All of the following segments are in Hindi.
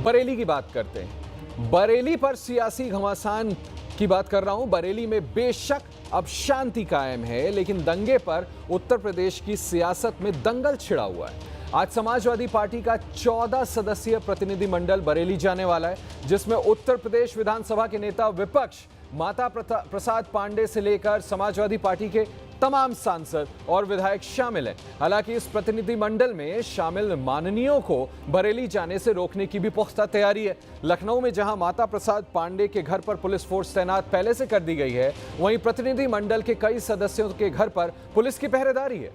बरेली की बात करते हैं। बरेली पर सियासी घमासान की बात कर रहा हूं। बरेली में बेशक अब शांति कायम है, लेकिन दंगे पर उत्तर प्रदेश की सियासत में दंगल छिड़ा हुआ है। आज समाजवादी पार्टी का 14 सदस्यीय प्रतिनिधिमंडल बरेली जाने वाला है, जिसमें उत्तर प्रदेश विधानसभा के नेता विपक्ष माता प्रसाद पांडे से लेकर समाजवादी पार्टी के तमाम सांसद और विधायक शामिल हैं। हालांकि इस प्रतिनिधिमंडल में शामिल माननीयों को बरेली जाने से रोकने की भी पुख्ता तैयारी है। लखनऊ में जहां माता प्रसाद पांडे के घर पर पुलिस फोर्स तैनात पहले से कर दी गई है, वहीं प्रतिनिधिमंडल के कई सदस्यों के घर पर पुलिस की पहरेदारी है।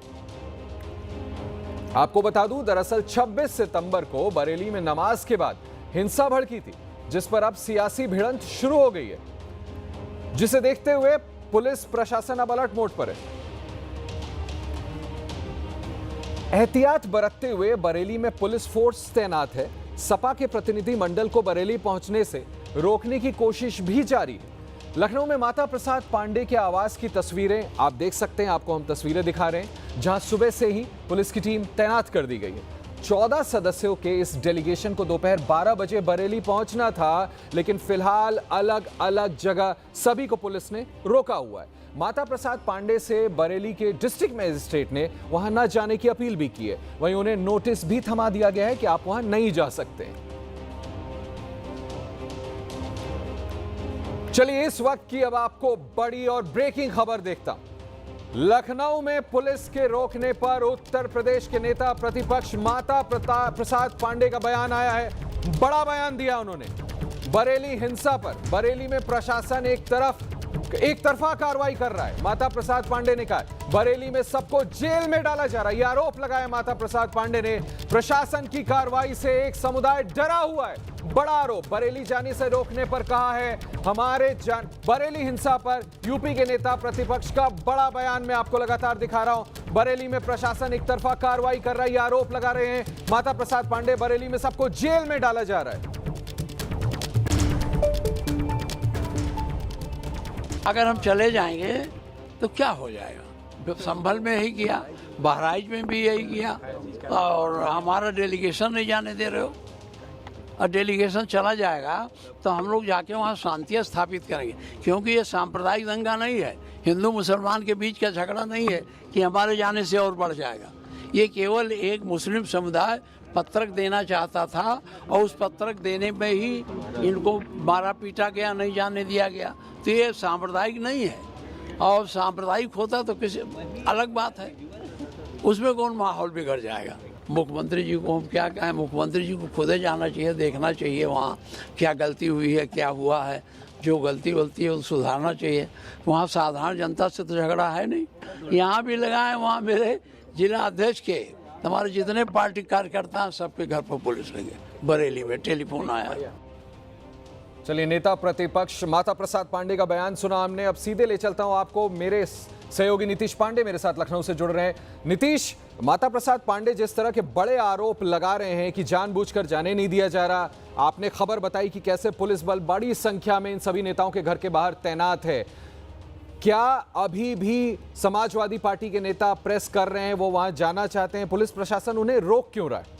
आपको बता दूं, दरअसल 26 सितंबर को बरेली में नमाज के बाद हिंसा भड़की थी, जिस पर अब सियासी भिड़ंत शुरू हो गई है, जिसे देखते हुए पुलिस प्रशासन अब अलर्ट मोड पर है। एहतियात बरतते हुए बरेली में पुलिस फोर्स तैनात है। सपा के प्रतिनिधि मंडल को बरेली पहुंचने से रोकने की कोशिश भी जारी है। लखनऊ में माता प्रसाद पांडे के आवास की तस्वीरें आप देख सकते हैं। आपको हम तस्वीरें दिखा रहे हैं, जहां सुबह से ही पुलिस की टीम तैनात कर दी गई है। 14 सदस्यों के इस डेलीगेशन को दोपहर 12 बजे बरेली पहुंचना था, लेकिन फिलहाल अलग अलग जगह सभी को पुलिस ने रोका हुआ है। माता प्रसाद पांडे से बरेली के डिस्ट्रिक्ट मजिस्ट्रेट ने वहां न जाने की अपील भी की है। वहीं उन्हें नोटिस भी थमा दिया गया है कि आप वहां नहीं जा सकते। चलिए इस वक्त की अब आपको बड़ी और ब्रेकिंग खबर देखता हूं। लखनऊ में पुलिस के रोकने पर उत्तर प्रदेश के नेता प्रतिपक्ष माता प्रसाद पांडे का बयान आया है। बड़ा बयान दिया उन्होंने बरेली हिंसा पर। बरेली में प्रशासन एक तरफा कार्रवाई कर रहा है। माता प्रसाद पांडे ने कहा बरेली में सबको जेल में डाला जा रहा है। यह आरोप लगाया माता प्रसाद पांडे ने। प्रशासन की कार्रवाई से एक समुदाय डरा हुआ है। बड़ा आरोप। बरेली जाने से रोकने पर कहा है हमारे बरेली हिंसा पर यूपी के नेता प्रतिपक्ष का बड़ा बयान मैं आपको लगातार दिखा रहा हूं। बरेली में प्रशासन एक तरफा कार्रवाई कर रहा है, यह आरोप लगा रहे हैं माता प्रसाद पांडे। बरेली में सबको जेल में डाला जा रहा है। अगर हम चले जाएंगे तो क्या हो जाएगा? संभल में ही किया, बहराइच में भी यही किया, और हमारा डेलीगेशन नहीं जाने दे रहे हो। और डेलीगेशन चला जाएगा तो हम लोग जाके वहाँ शांति स्थापित करेंगे, क्योंकि ये सांप्रदायिक दंगा नहीं है, हिंदू मुसलमान के बीच का झगड़ा नहीं है कि हमारे जाने से और बढ़ जाएगा। ये केवल एक मुस्लिम समुदाय पत्रक देना चाहता था, और उस पत्रक देने में ही इनको मारा पीटा गया, नहीं जाने दिया गया। तो ये सांप्रदायिक नहीं है, और सांप्रदायिक होता तो किसी अलग बात है, उसमें कौन माहौल बिगड़ जाएगा। मुख्यमंत्री जी को हम क्या कहें, मुख्यमंत्री जी को खुद जाना चाहिए, देखना चाहिए वहाँ क्या गलती हुई है, क्या हुआ है। जो गलती है वो सुधारना चाहिए। वहाँ साधारण जनता से तो झगड़ा है नहीं। यहाँ भी लगाए, वहाँ मेरे जिला अध्यक्ष के हमारे जितने पार्टी कार्यकर्ता हैं सबके घर पर पुलिस लगे। बरेली में टेलीफोन आया। चलिए, नेता प्रतिपक्ष माता प्रसाद पांडे का बयान सुना हमने। अब सीधे ले चलता हूं आपको, मेरे सहयोगी नीतीश पांडे मेरे साथ लखनऊ से जुड़ रहे हैं। नीतीश, माता प्रसाद पांडे जिस तरह के बड़े आरोप लगा रहे हैं कि जानबूझकर जाने नहीं दिया जा रहा, आपने खबर बताई कि कैसे पुलिस बल बड़ी संख्या में इन सभी नेताओं के घर के बाहर तैनात है। क्या अभी भी समाजवादी पार्टी के नेता प्रेस कर रहे हैं, वो वहां जाना चाहते हैं, पुलिस प्रशासन उन्हें रोक क्यों रहा है?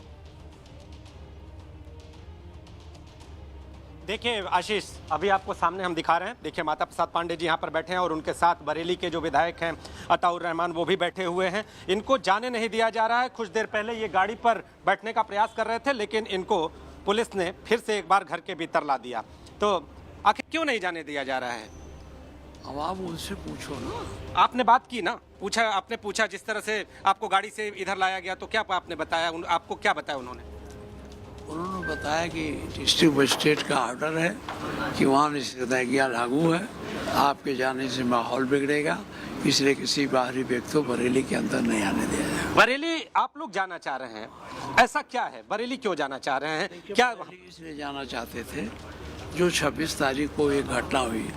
देखिए आशीष, अभी आपको सामने हम दिखा रहे हैं। देखिए माता प्रसाद पांडे जी यहाँ पर बैठे हैं, और उनके साथ बरेली के जो विधायक हैं अताउर रहमान, वो भी बैठे हुए हैं। इनको जाने नहीं दिया जा रहा है। कुछ देर पहले ये गाड़ी पर बैठने का प्रयास कर रहे थे, लेकिन इनको पुलिस ने फिर से एक बार घर के भीतर ला दिया। तो आखिर क्यों नहीं जाने दिया जा रहा है? अब आप उनसे पूछो ना। आपने बात की ना, पूछा, आपने पूछा, जिस तरह से आपको गाड़ी से इधर लाया गया, तो क्या आपने बताया? आपको क्या बताया उन्होंने? उन्होंने बताया कि डिस्ट्रिक्ट मजिस्ट्रेट का ऑर्डर है कि वहाँ निषेधाज्ञा लागू है, आपके जाने से माहौल बिगड़ेगा, इसलिए किसी बाहरी व्यक्ति को बरेली के अंदर नहीं आने दिया जाएगा। बरेली आप लोग जाना चाह रहे हैं, ऐसा क्या है? बरेली क्यों जाना चाह रहे हैं? क्या इसलिए जाना चाहते थे, जो 26 तारीख को एक घटना हुई,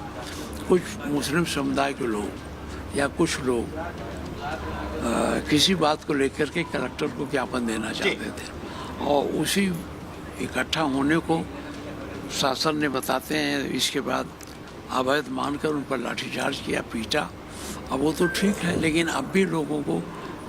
कुछ मुस्लिम समुदाय के लोग या कुछ लोग किसी बात को लेकर के कलेक्टर को ज्ञापन देना चाहते थे, और उसी इकट्ठा होने को शासन ने बताते हैं, इसके बाद अवैध मानकर उन पर लाठीचार्ज किया, पीटा। अब वो तो ठीक है, लेकिन अब भी लोगों को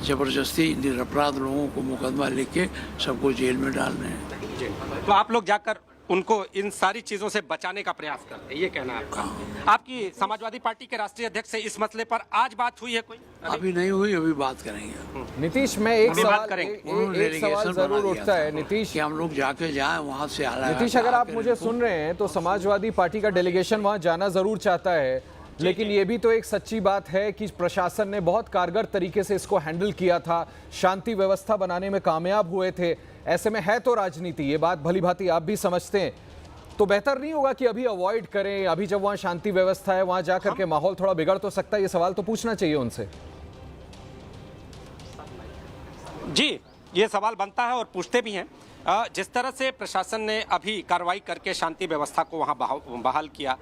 जबरदस्ती निरपराध लोगों को मुकदमा लेके सबको जेल में डाल रहे हैं। तो आप लोग जाकर उनको इन सारी चीजों से बचाने का प्रयास करते हैं, ये कहना है आपका। आपकी समाजवादी पार्टी के राष्ट्रीय अध्यक्ष से इस मसले पर आज बात हुई है कोई? अभी नहीं हुई, अभी बात करेंगे। नीतीश में एक अभी बात सवाल करेंगे। एक सवाल जरूर उठता है नीतीश कि हम लोग जाके जाएं वहां से नीतीश, अगर आप मुझे सुन रहे हैं तो समाजवादी पार्टी का डेलीगेशन वहां जाना जरूर चाहता है, लेकिन ये भी तो एक सच्ची बात है कि प्रशासन ने बहुत कारगर तरीके से इसको हैंडल किया था, शांति व्यवस्था बनाने में कामयाब हुए थे। ऐसे में है तो राजनीति, ये बात भली भांति आप भी समझते हैं, तो बेहतर नहीं होगा कि अभी अवॉइड करें? अभी जब वहां शांति व्यवस्था है, वहां जाकर के माहौल थोड़ा बिगड़ तो सकता है, ये सवाल तो पूछना चाहिए उनसे। जी, ये सवाल बनता है और पूछते भी हैं। जिस तरह से प्रशासन ने अभी कार्रवाई करके शांति व्यवस्था को वहां बहाल किया,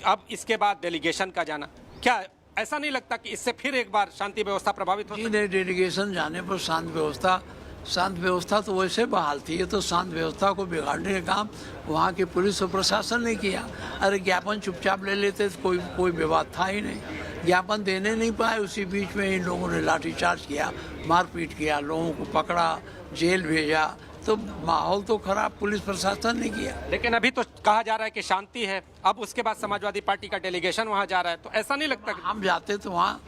अब इसके बाद डेलीगेशन का जाना, क्या ऐसा नहीं लगता कि इससे फिर एक बार शांति व्यवस्था प्रभावित हो? नहीं, डेलीगेशन जाने पर शांत व्यवस्था तो वैसे बहाल थी। ये तो शांत व्यवस्था को बिगाड़ने का काम वहाँ की पुलिस और प्रशासन ने किया। अरे ज्ञापन चुपचाप ले लेते तो कोई विवाद था ही नहीं। ज्ञापन देने नहीं पाए, उसी बीच में इन लोगों ने लाठीचार्ज किया, मारपीट किया, लोगों को पकड़ा, जेल भेजा, तो माहौल तो खराब पुलिस प्रशासन ने किया। लेकिन अभी तो कहा जा रहा है कि शांति है, अब उसके बाद समाजवादी पार्टी का डेलीगेशन वहां जा रहा है, तो ऐसा नहीं लगता कि हम जाते तो वहाँ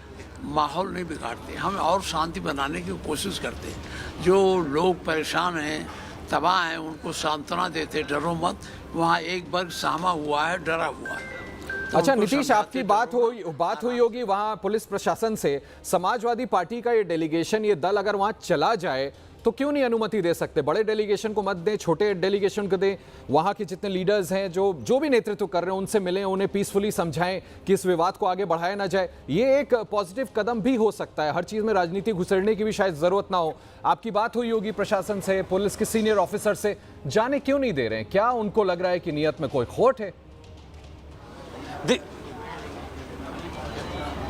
माहौल नहीं बिगाड़ते, हम और शांति बनाने की कोशिश करते। जो लोग परेशान हैं, तबाह हैं, उनको सांत्वना देते, डरो मत। वहाँ एक वर्ग सहमा हुआ है, डरा हुआ है। तो अच्छा नीतीश, आपकी बात हुई होगी वहां पुलिस प्रशासन से। समाजवादी पार्टी का ये डेलीगेशन, ये दल अगर वहां चला जाए तो क्यों नहीं अनुमति दे सकते? बड़े डेलीगेशन को मत दें, छोटे डेलीगेशन को दें। वहां के जितने लीडर्स हैं, जो भी नेतृत्व कर रहे हैं, उनसे मिलें, उन्हें पीसफुली समझाएं कि इस विवाद को आगे बढ़ाया ना जाए। ये एक पॉजिटिव कदम भी हो सकता है। हर चीज में राजनीति घुसड़ने की भी शायद जरूरत ना हो। आपकी बात हुई होगी प्रशासन से, पुलिस के सीनियर ऑफिसर से, जाने क्यों नहीं दे रहे हैं? क्या उनको लग रहा है कि नियत में कोई खोट है?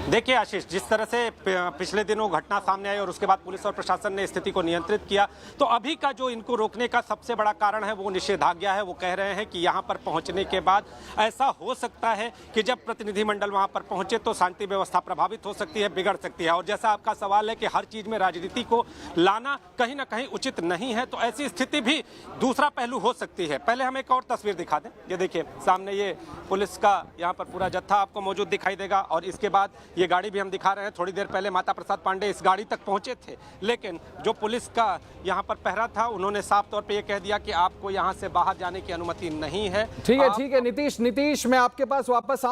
देखिए आशीष, जिस तरह से पिछले दिनों घटना सामने आई और उसके बाद पुलिस और प्रशासन ने स्थिति को नियंत्रित किया, तो अभी का जो इनको रोकने का सबसे बड़ा कारण है वो निषेधाज्ञा है। वो कह रहे हैं कि यहाँ पर पहुँचने के बाद ऐसा हो सकता है कि जब प्रतिनिधिमंडल वहाँ पर पहुँचे तो शांति व्यवस्था प्रभावित हो सकती है, बिगड़ सकती है। और जैसा आपका सवाल है कि हर चीज़ में राजनीति को लाना कहीं ना कहीं उचित नहीं है, तो ऐसी स्थिति भी दूसरा पहलू हो सकती है। पहले हम एक और तस्वीर दिखा दें। ये देखिए सामने, ये पुलिस का यहाँ पर पूरा जत्था आपको मौजूद दिखाई देगा, और इसके बाद ये गाड़ी भी हम दिखा रहे हैं। थोड़ी देर पहले माता प्रसाद पांडे इस गाड़ी तक पहुंचे थे, लेकिन जो पुलिस का यहाँ पर पहरा था, उन्होंने साफ तौर पे ये कह दिया कि आपको यहाँ से बाहर जाने की अनुमति नहीं है। ठीक है नीतीश, मैं आपके पास वापस